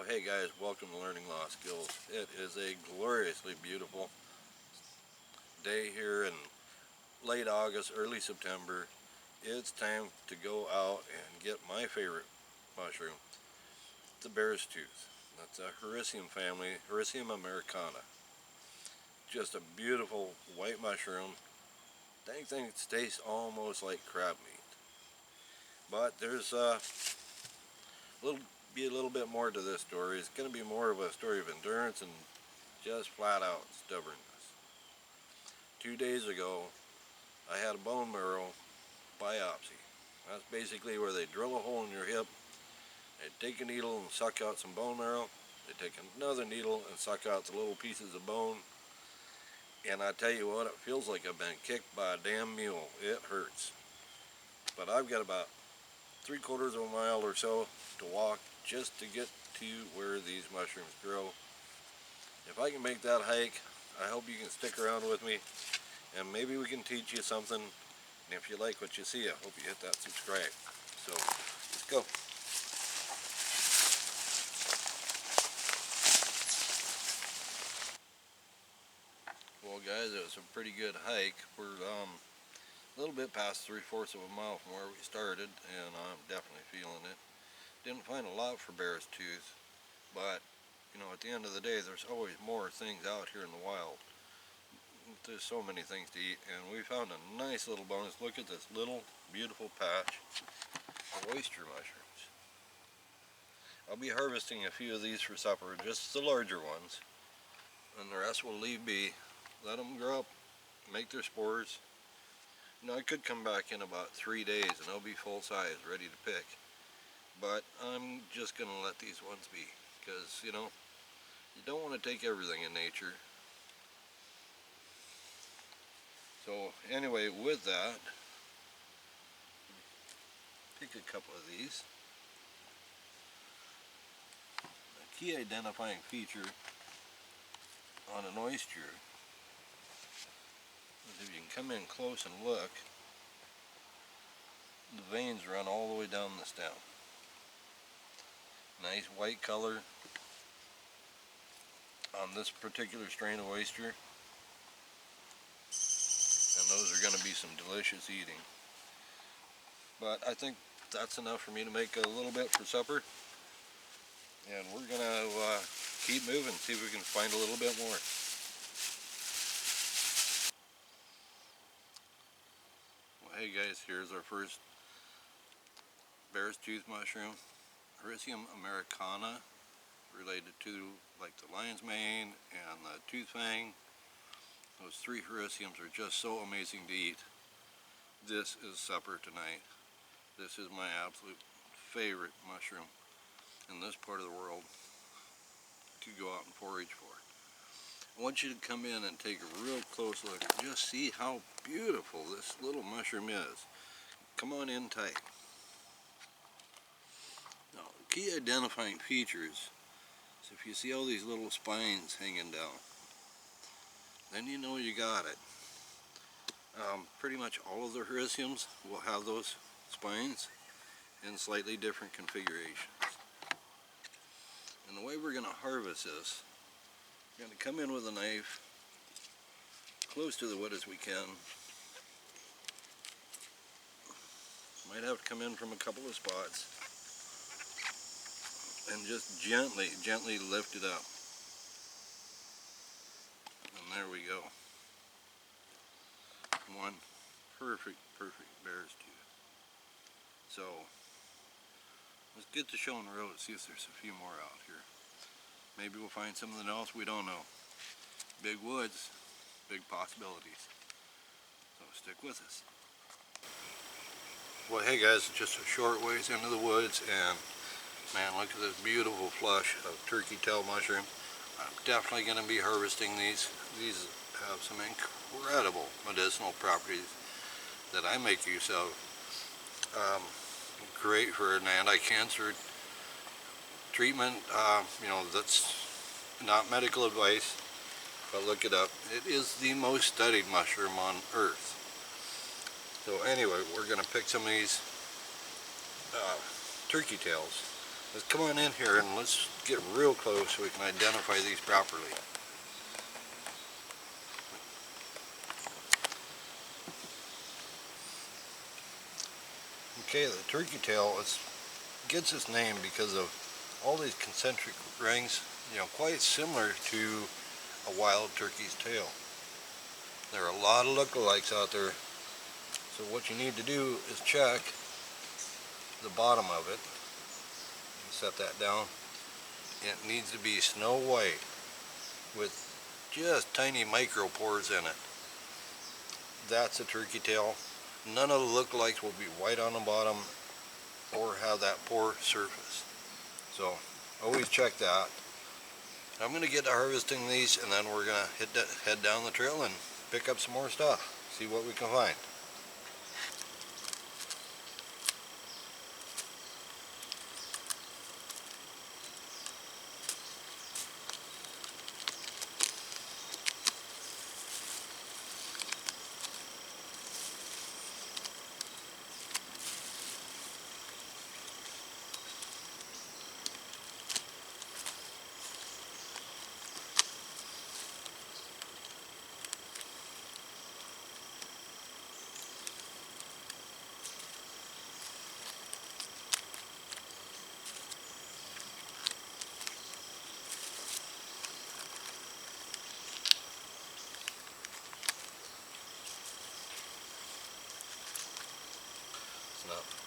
Well, hey guys, welcome to Learning Lost Skills. It is a gloriously beautiful day here in late August, early September. It's time to go out and get my favorite mushroom, the bear's tooth. That's a Hericium family, Hericium americana. Just a beautiful white mushroom. Dang thing tastes almost like crab meat. But there's be a little bit more to this story. It's going to be more of a story of endurance and just flat out stubbornness. 2 days ago, I had a bone marrow biopsy. That's basically where they drill a hole in your hip, they take a needle and suck out some bone marrow, they take another needle and suck out the little pieces of bone, and I tell you what, it feels like I've been kicked by a damn mule. It hurts. But I've got about 3/4 of a mile or so to walk just to get to where these mushrooms grow. If I can make that hike, I hope you can stick around with me, and maybe we can teach you something. And if you like what you see, I hope you hit that subscribe. So, let's go. Well guys, it was a pretty good hike. We're a little bit past 3/4 of a mile from where we started, and I'm definitely feeling it. Didn't find a lot for bear's tooth, but you know, at the end of the day, there's always more things out here in the wild. There's so many things to eat, and we found a nice little bonus. Look at this little beautiful patch of oyster mushrooms. I'll be harvesting a few of these for supper, just the larger ones, and the rest will leave be. Let them grow up, make their spores. Now I could come back in about 3 days and they'll be full size, ready to pick, but I'm just gonna let these ones be, because you know, you don't want to take everything in nature. So anyway, with that, pick a couple of these. A key identifying feature on an oyster is if you can come in close and look, the veins run all the way down the stem. Nice white color on this particular strain of oyster. And those are going to be some delicious eating. But I think that's enough for me to make a little bit for supper. And we're going to keep moving, see if we can find a little bit more. Well, hey guys, here's our first bear's tooth mushroom. Hericium americana, related to like the lion's mane and the tooth fang. Those 3 Hericiums are just so amazing to eat. This is supper tonight. This is my absolute favorite mushroom in this part of the world to go out and forage for. I want you to come in and take a real close look and just see how beautiful this little mushroom is. Come on in tight. Now, key identifying features is if you see all these little spines hanging down, then you know you got it. Pretty much all of the Hericiums will have those spines in slightly different configurations. And the way we're going to harvest this, we're going to come in with a knife close to the wood as we can. Might have to come in from a couple of spots and just gently lift it up. And there we go. One perfect bear's tooth. So let's get to showing the road, see if there's a few more out here. Maybe we'll find something else, we don't know. Big woods, big possibilities. So stick with us. Well, hey guys, just a short ways into the woods, and man, look at this beautiful flush of turkey tail mushroom. I'm definitely going to be harvesting these. These have some incredible medicinal properties that I make use of. Great for an anti-cancer treatment. You know, that's not medical advice, but look it up. It is the most studied mushroom on earth. So anyway, we're going to pick some of these turkey tails Let's come on in here and let's get real close so we can identify these properly. Okay, the turkey tail gets its name because of all these concentric rings, quite similar to a wild turkey's tail. There are a lot of lookalikes out there, so what you need to do is check the bottom of it. Set that down. It needs to be snow white with just tiny micro pores in it. That's a turkey tail. None of the lookalikes will be white on the bottom or have that pore surface. So always check that. I'm going to get to harvesting these, and then we're going to head down the trail and pick up some more stuff. See what we can find. It's not